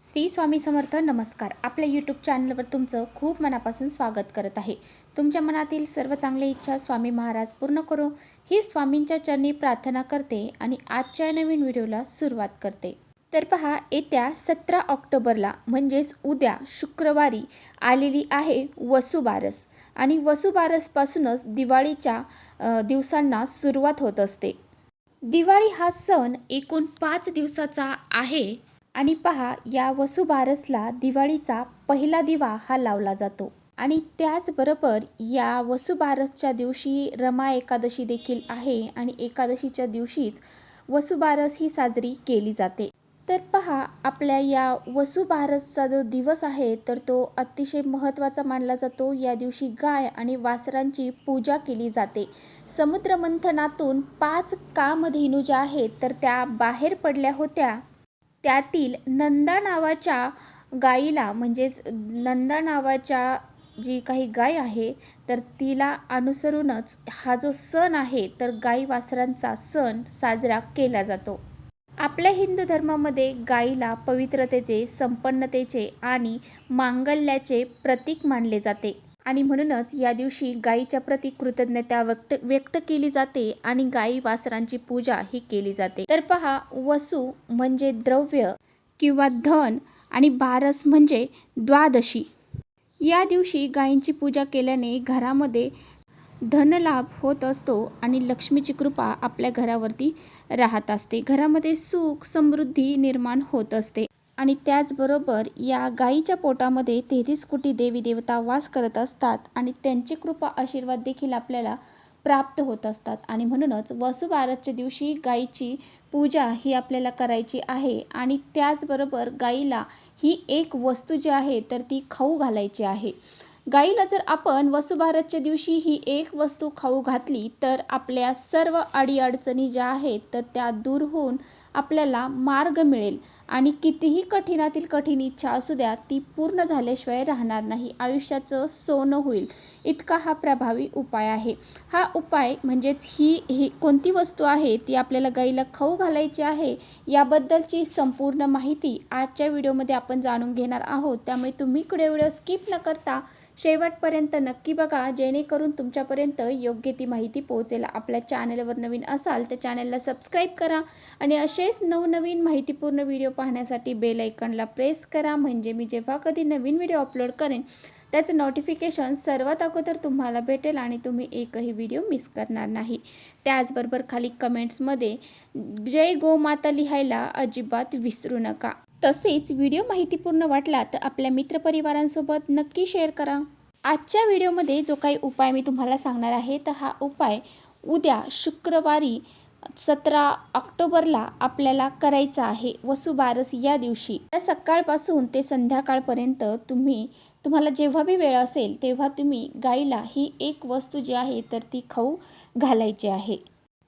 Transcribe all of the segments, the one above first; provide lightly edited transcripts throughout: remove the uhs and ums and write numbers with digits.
श्री स्वामी समर्थ. नमस्कार. आपल्या यूट्यूब चॅनलवर तुमचं खूप मनापासून स्वागत करत आहे. तुमच्या मनातील सर्व चांगली इच्छा स्वामी महाराज पूर्ण करो ही स्वामींच्या चरणी प्रार्थना करते आणि आजच्या नवीन व्हिडिओला सुरुवात करते. तर पहा, येत्या 17 ऑक्टोबरला म्हणजेच उद्या शुक्रवारी आलेली आहे वसुबारस आणि वसुबारसपासूनच दिवाळीच्या दिवसांना सुरुवात होत असते. दिवाळी हा सण एकूण 5 दिवसाचा आहे आणि पहा, या वसुबारसला दिवाळीचा पहिला दिवा हा लावला जातो आणि त्याचबरोबर या वसुबारसच्या दिवशी रमा एकादशी देखील आहे आणि एकादशीच्या दिवशीच वसुबारस ही साजरी केली जाते. तर पहा, आपल्या या वसुबारसचा जो दिवस आहे तर तो अतिशय महत्त्वाचा मानला जातो. या दिवशी गाय आणि वासरांची पूजा केली जाते. समुद्रमंथनातून 5 कामधेनू ज्या आहेत तर त्या बाहेर पडल्या होत्या. त्यातील नंदा नावाच्या गाईला म्हणजेच नंदा नावाच्या जी काही गाय आहे तर तिला अनुसरूनच हा जो सण आहे तर गाई वासरांचा सण साजरा केला जातो. आपल्या हिंदू धर्मामध्ये गाईला पवित्रतेचे, संपन्नतेचे आणि मांगल्याचे प्रतीक मानले जाते आणि म्हणूनच या दिवशी गायीच्या प्रती कृतज्ञता व्यक्त केली जाते आणि गाई वासरांची पूजा ही केली जाते. तर पहा, वसु म्हणजे द्रव्य किंवा धन आणि बारस म्हणजे द्वादशी. या दिवशी गायींची पूजा केल्याने घरामध्ये धनलाभ होत असतो आणि लक्ष्मीची कृपा आपल्या घरावरती राहत असते. घरामध्ये सुख समृद्धी निर्माण होत असते आणि त्याचबरोबर या गायीच्या पोटामध्ये 33 कोटी देवी देवता वास करत असतात आणि त्यांची कृपा आशीर्वाद देखील आपल्याला प्राप्त होत असतात आणि म्हणूनच वसुबारसच्या दिवशी गायीची पूजा ही आपल्याला करायची आहे आणि त्याचबरोबर गायीला ही एक वस्तू जी आहे तर ती खाऊ घालायची आहे. गाईला जर आपण वसुबारसच्या दिवशी ही एक वस्तू खाऊ घातली तर आपल्या सर्व अडीअडचणी ज्या आहेत तर त्या दूर होऊन आपल्याला मार्ग मिळेल आणि कितीही कठीणातील कठीण इच्छा असू द्या ती पूर्ण झाल्याशिवाय राहणार नाही. आयुष्याचं सोनं होईल इतका हा प्रभावी उपाय आहे. हा उपाय म्हणजेच ही कोणती वस्तू आहे ती आपल्याला गाईला खाऊ घालायची आहे याबद्दलची संपूर्ण माहिती आजच्या व्हिडिओमध्ये आपण जाणून घेणार आहोत. त्यामुळे तुम्ही पुढे व्हिडिओ स्किप न करता शेवटपर्यंत नक्की बघा, जेणेकरून तुमच्यापर्यंत योग्य ती माहिती पोहोचेल. आपल्या चॅनलवर नवीन असाल तर चॅनलला सबस्क्राईब करा आणि असेच नवनवीन माहितीपूर्ण व्हिडिओ पाहण्यासाठी बेल आयकॉनला प्रेस करा, म्हणजे मी जेव्हा कधी नवीन व्हिडिओ अपलोड करेन त्याचं नोटिफिकेशन सर्वात अगोदर तुम्हाला भेटेल आणि तुम्ही एकही व्हिडिओ मिस करणार नाही. त्याचबरोबर खाली कमेंट्समध्ये जय गोमाता लिहायला अजिबात विसरू नका. तसेच व्हिडिओ माहितीपूर्ण वाटला तर आपल्या मित्रपरिवारांसोबत नक्की शेअर करा. आजच्या व्हिडिओमध्ये जो काही उपाय मी तुम्हाला सांगणार आहे तर हा उपाय उद्या शुक्रवारी 17 ऑक्टोबरला आपल्याला करायचा आहे. वसुबारस या दिवशी सकाळपासून ते संध्याकाळपर्यंत तुम्हाला जेव्हा बी वेळ असेल तेव्हा तुम्ही गाईला ही एक वस्तू जी आहे तर ती खाऊ घालायची आहे.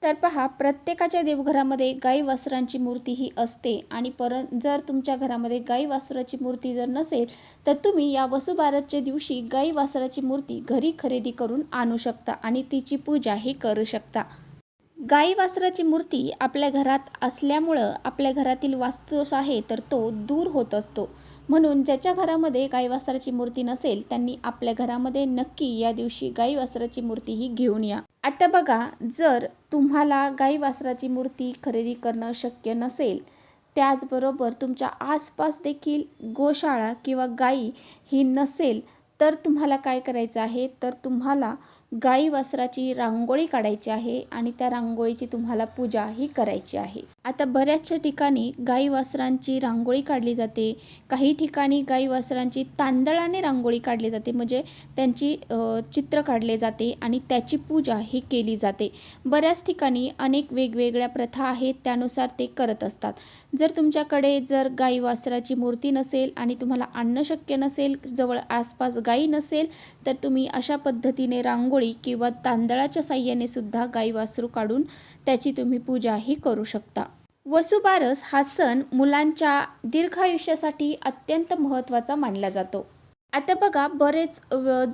तर पहा, प्रत्येकाच्या देवघरामध्ये गाई वासरांची मूर्ती ही असते आणि जर तुमच्या घरामध्ये गाई वासराची मूर्ती जर नसेल तर तुम्ही या वसुबारसच्या दिवशी गाई वासराची मूर्ती घरी खरेदी करून आणू शकता आणि तिची पूजा ही करू शकता. गाई वासराची मूर्ती आपल्या घरात असल्यामुळं आपल्या घरातील वास्तुदोष आहे तर तो दूर होत असतो. म्हणून ज्याच्या घरामध्ये गाई वासराची मूर्ती नसेल त्यांनी आपल्या घरामध्ये नक्की या दिवशी गाई वासराची मूर्ती ही घेऊन या. आता बघा, जर तुम्हाला गाई वासराची मूर्ती खरेदी करणं शक्य नसेल, त्याचबरोबर तुमच्या आसपास देखील गोशाळा किंवा गाई ही नसेल तर तुम्हाला काय करायचं आहे तर तुम्हाला गाई वासराची रांगोळी काढायची आहे आणि त्या रांगोळीची तुम्हाला पूजा ही करायची आहे. आता बऱ्याचशा ठिकाणी गाई वासरांची रांगोळी काढली जाते, काही ठिकाणी गाई वासरांची तांदळाने रांगोळी काढली जाते, म्हणजे त्यांची चित्र काढले जाते आणि त्याची पूजा ही केली जाते. बऱ्याच ठिकाणी अनेक वेगवेगळ्या प्रथा आहेत त्यानुसार ते करत असतात. जर तुमच्याकडे जर गाई वासराची मूर्ती नसेल आणि तुम्हाला आणणं शक्य नसेल, जवळ आसपास गाई नसेल तर तुम्ही अशा पद्धतीने रांगोळी किंवा तांदळाच्या साह्याने सुद्धा गाई वासरू काढून त्याची तुम्ही पूजा ही करू शकता. वसुबारस हा सण मुलांच्या दीर्घायुष्यासाठी अत्यंत महत्त्वाचा मानला जातो. आता बघा बरेच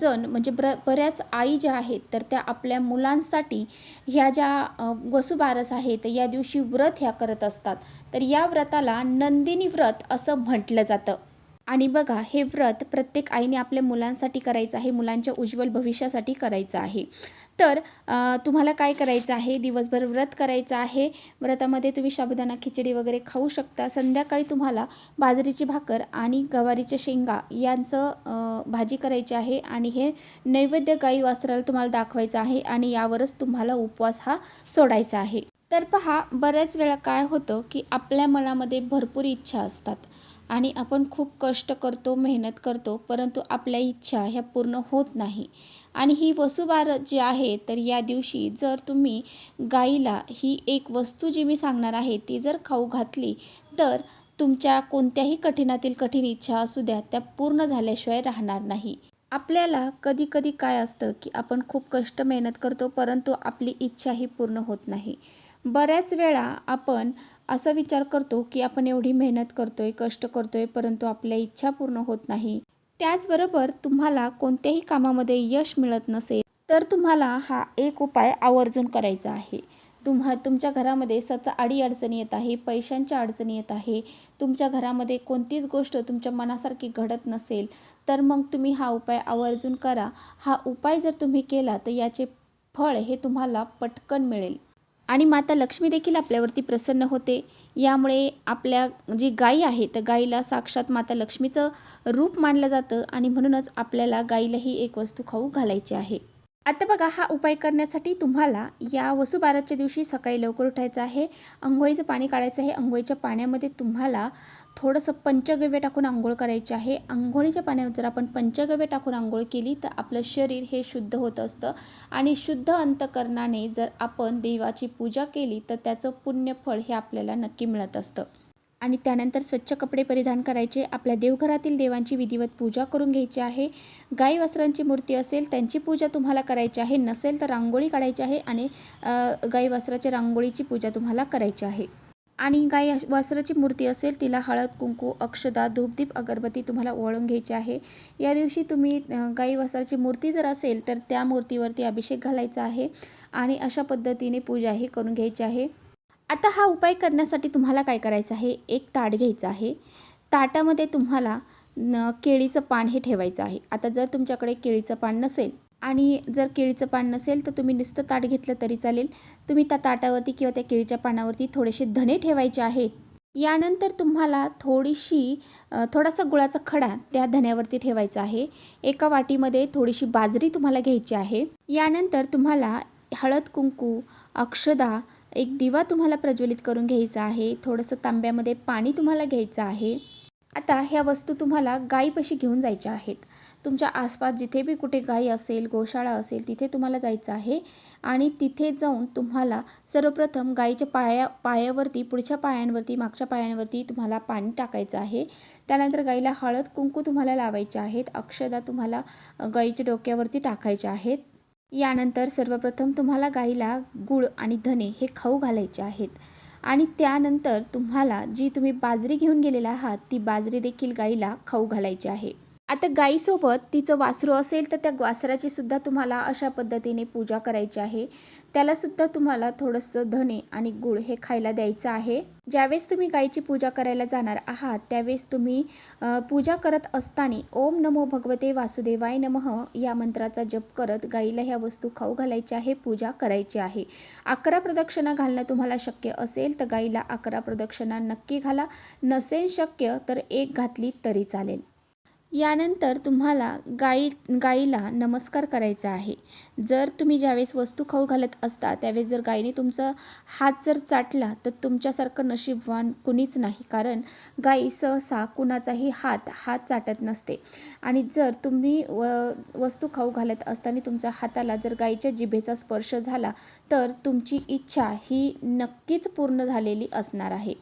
जण म्हणजे बऱ्याच आई ज्या आहेत तर त्या आपल्या मुलांसाठी ह्या ज्या वसुबारस आहेत या दिवशी व्रत ह्या करत असतात. तर या व्रताला नंदिनी व्रत असं म्हटलं जातं. आणि बघा हे व्रत प्रत्येक आईने आपल्या मुलांसाठी करायचं आहे, मुलांच्या उज्ज्वल भविष्यासाठी करायचं आहे. तर तुम्हाला काय करायचं आहे, दिवसभर व्रत करायचं आहे. व्रतामध्ये तुम्ही साबुदाणा खिचडी वगैरे खाऊ शकता. संध्याकाळी तुम्हाला बाजरीची भाकर आणि गवारीच्या शेंगा यांचं भाजी करायची आहे आणि हे नैवेद्य गाई वासराला तुम्हाला दाखवायचं आहे आणि यावरच तुम्हाला उपवास हा सोडायचा आहे. तर पहा बऱ्याच वेळा काय होतं की आपल्या मनामध्ये भरपूर इच्छा असतात आणि आपण खूप कष्ट करतो, मेहनत करतो, परंतु आपल्या इच्छा ह्या पूर्ण होत नाही. आणि ही वसुबारस जी आहे तर या दिवशी जर तुम्ही गाईला ही एक वस्तू जी मी सांगणार आहे ती जर खाऊ घातली तर तुमच्या कोणत्याही कठीणातील कठीण इच्छा असू द्या त्या पूर्ण झाल्याशिवाय राहणार नाही. आपल्याला कधी कधी काय असतं की आपण खूप कष्ट मेहनत करतो परंतु आपली इच्छा ही पूर्ण होत नाही. बऱ्याच वेळा आपण असा विचार करतो की आपण एवढी मेहनत करतोय, कष्ट करतोय, परंतु आपल्या इच्छा पूर्ण होत नाही. त्याचबरोबर तुम्हाला कोणत्याही कामामध्ये यश मिळत नसेल तर तुम्हाला हा एक उपाय आवर्जून करायचा आहे. तुमच्या घरामध्ये सतत अडीअडचणी येत आहे, पैशांच्या अडचणी येत आहे, तुमच्या घरामध्ये कोणतीच गोष्ट तुमच्या मनासारखी घडत नसेल तर मग तुम्ही हा उपाय आवर्जून करा. हा उपाय जर तुम्ही केला तर याचे फळ हे तुम्हाला पटकन मिळेल. आणि माता लक्ष्मी देखील आपल्यावरती प्रसन्न होते. यामुळे आपल्या जी गाई आहे तर गाईला साक्षात माता लक्ष्मीचं रूप मानलं जातं आणि म्हणूनच आपल्याला गाईलाही एक वस्तू खाऊ घालायची आहे. आता बघा हा उपाय करण्यासाठी तुम्हाला या वसुबारसच्या दिवशी सकाळी लवकर उठायचं आहे. अंघोळीचं पाणी काढायचं आहे. अंघोळीच्या पाण्यामध्ये तुम्हाला थोडंसं पंचगव्य टाकून अंघोळ करायची आहे. अंघोळीच्या पाण्यात जर आपण पंचगव्य टाकून अंघोळ केली तर आपलं शरीर हे शुद्ध होत असतं आणि शुद्ध अंतकरणाने जर आपण देवाची पूजा केली तर त्याचं पुण्यफळ हे आपल्याला नक्की मिळत असतं. आणि त्यानंतर स्वच्छ कपडे परिधान करायचे. आपल्या देवघरातील देवांची विधिवत पूजा करून घ्यायची आहे. गाई वासरांची मूर्ती असेल त्यांची पूजा तुम्हाला करायची आहे, नसेल तर रांगोळी काढायची आहे आणि गाई वासराच्या रांगोळीची पूजा तुम्हाला करायची आहे. आणि गाई वासराची मूर्ती असेल तिला हळद कुंकू अक्षदा धूपदीप अगरबत्ती तुम्हाला ओवाळून घ्यायची आहे. या दिवशी तुम्ही गाई वासराची मूर्ती जर असेल तर त्या मूर्तीवरती अभिषेक घालायचा आहे आणि अशा पद्धतीने पूजाही करून घ्यायची आहे. आता हा उपाय करण्यासाठी तुम्हाला काय करायचं आहे, एक ताट घ्यायचं आहे. ताटामध्ये तुम्हाला केळीचं पान हे ठेवायचं आहे. आता जर तुमच्याकडे केळीचं पान नसेल आणि जर केळीचं पान नसेल तर तुम्ही नुसतं ताट घेतलं तरी चालेल. तुम्ही त्या ताटावरती किंवा त्या केळीच्या पानावरती थोडेसे धणे ठेवायचे आहेत. यानंतर तुम्हाला थोडासा गुळाचा खडा त्या धण्यावरती ठेवायचा आहे. एका वाटीमध्ये थोडीशी बाजरी तुम्हाला घ्यायची आहे. यानंतर तुम्हाला हळद कुंकू अक्षदा एक दिवा तुम्हाला प्रज्वलित करून घ्यायचा आहे. थोडंसं तांब्यामध्ये पाणी तुम्हाला घ्यायचं आहे. आता ह्या वस्तू तुम्हाला गायीपाशी घेऊन जायच्या आहेत. तुमच्या आसपास जिथे बी कुठे गाई असेल, गोशाळा असेल तिथे तुम्हाला जायचं आहे आणि तिथे जाऊन तुम्हाला सर्वप्रथम गाईच्या पायावरती, पुढच्या पायांवरती, मागच्या पायांवरती तुम्हाला पाणी टाकायचं आहे. त्यानंतर गाईला हळद कुंकू तुम्हाला लावायचे आहेत. अक्षदा तुम्हाला गाईच्या डोक्यावरती टाकायच्या आहेत. यानंतर सर्वप्रथम तुम्हाला गाईला गूळ आणि धने हे खाऊ घालायचे आहेत आणि त्यानंतर तुम्हाला जी तुम्ही बाजरी घेऊन गेलेला आहात ती बाजरी देखील गाईला खाऊ घालायची आहे. आता गाईसोबत तिचं वासरू असेल तर त्या वासराची सुद्धा तुम्हाला अशा पद्धतीने पूजा करायची आहे. त्यालासुद्धा तुम्हाला थोडंसं धने आणि गूळ हे खायला द्यायचं आहे. ज्यावेळेस तुम्ही गाईची पूजा करायला जाणार आहात त्यावेळेस तुम्ही पूजा करत असताना ओम नमो भगवते वासुदेवाय नमः या मंत्राचा जप करत गाईला ह्या वस्तू खाऊ घालायच्या आहे, पूजा करायची आहे. 11 प्रदक्षिणा घालणं तुम्हाला शक्य असेल तर गाईला 11 प्रदक्षिणा नक्की घाला. नसेल शक्य तर एक घातली तरी चालेल. यानंतर तुम्हाला गाईला नमस्कार करायचा आहे. जर तुम्ही ज्यावेळेस वस्तू खाऊ घालत असता त्यावेळेस जर गाईने तुमचा हात जर चाटला तर तुमच्यासारखं नशीबवान कुणीच नाही, कारण गाई सहसा कुणाचाही हात चाटत नसते. आणि जर तुम्ही वस्तू खाऊ घालत असताना तुमच्या हाताला जर गाईच्या जिभेचा स्पर्श झाला तर तुमची इच्छा ही नक्कीच पूर्ण झालेली असणार आहे.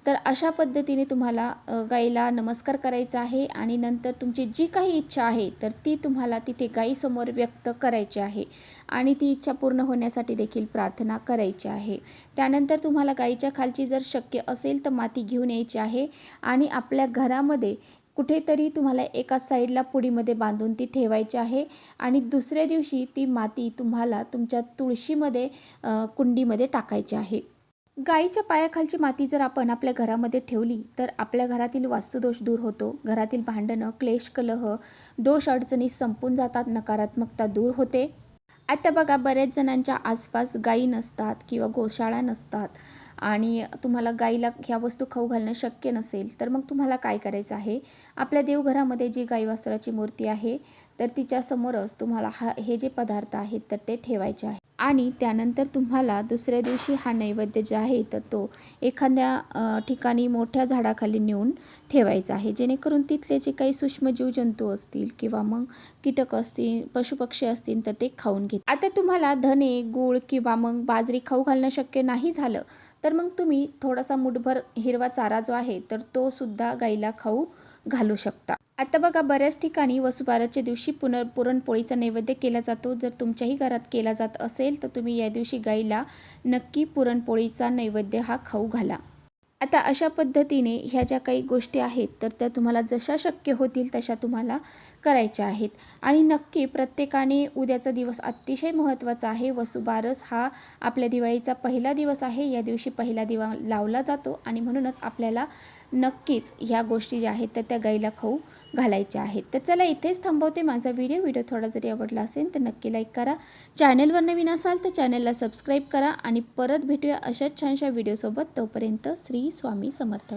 तर अशा पद्धतीने तुम्हाला गाईला नमस्कार करायचा आहे आणि नंतर तुमची जी काही इच्छा आहे तर ती तुम्हाला तिथे गाईसमोर व्यक्त करायची आहे आणि ती इच्छा पूर्ण होण्यासाठी देखील प्रार्थना करायची आहे. त्यानंतर तुम्हाला गाईच्या खालची जर शक्य असेल तर माती घेऊन यायची आहे आणि आपल्या घरामध्ये कुठेतरी तुम्हाला एका साईडला पुडीमध्ये बांधून ती ठेवायची आहे आणि दुसऱ्या दिवशी ती माती तुम्हाला तुमच्या तुळशीमध्ये कुंडीमध्ये टाकायची आहे. गाईच्या पायाखालची माती जर आपण आपल्या घरामध्ये ठेवली तर आपल्या घरातील वास्तुदोष दूर होतो. घरातील भांडणं, क्लेश, कलह, दोष अडचणी संपून जातात. नकारात्मकता दूर होते. आता बघा, बऱ्याच जणांच्या आसपास गायी नसतात किंवा गोशाळा नसतात आणि तुम्हाला गाईला ह्या वस्तू खाऊ घालणं शक्य नसेल, तर मग तुम्हाला काय करायचं आहे, आपल्या देवघरामध्ये जी गाई वासराची मूर्ती आहे तर तिच्यासमोरच तुम्हाला हे जे पदार्थ आहेत तर ते ठेवायचे आहे आणि त्यानंतर तुम्हाला दुसऱ्या दिवशी हा नैवेद्य जे आहे तर तो एखाद्या ठिकाणी मोठ्या झाडाखाली नेऊन ठेवायचा आहे, जेणेकरून तिथले जे काही सूक्ष्म जीवजंतू असतील किंवा मग कीटक असतील, पशुपक्षी असतील तर ते खाऊन घेत. आता तुम्हाला धने, गूळ किंवा मग बाजरी खाऊ घालणं शक्य नाही झालं तर मग तुम्ही थोडासा मुठभर हिरवा चारा जो आहे तर तो सुद्धा गाईला खाऊ घालू शकता. आता बघा, बऱ्याच ठिकाणी वसुबारसच्या दिवशी पुरणपोळीचा नैवेद्य केला जातो. जर तुमच्याही घरात केला जात असेल तर तुम्ही या दिवशी गाईला नक्की पुरणपोळीचा नैवेद्य हा खाऊ घाला. आता अशा पद्धतीने ह्या ज्या काही गोष्टी आहेत तर त्या तुम्हाला जशा शक्य होतील तशा तुम्हाला करायच्या आहेत आणि नक्की प्रत्येकाने उद्याचा दिवस अतिशय महत्त्वाचा आहे. वसुबारस हा आपल्या दिवाळीचा पहिला दिवस आहे. या दिवशी पहिला दिवा लावला जातो आणि म्हणूनच आपल्याला नक्कीच ह्या गोष्टी ज्या आहेत तर त्या गाईला खाऊ घालायच्या आहेत. तर चला, इथेच थांबवते माझा व्हिडिओ थोडा जरी आवडला असेल तर नक्की लाईक करा. चॅनलवर नवीन असाल तर चॅनलला सबस्क्राईब करा आणि परत भेटूया अशाच छानशा व्हिडिओसोबत. तोपर्यंत श्री स्वामी समर्थ.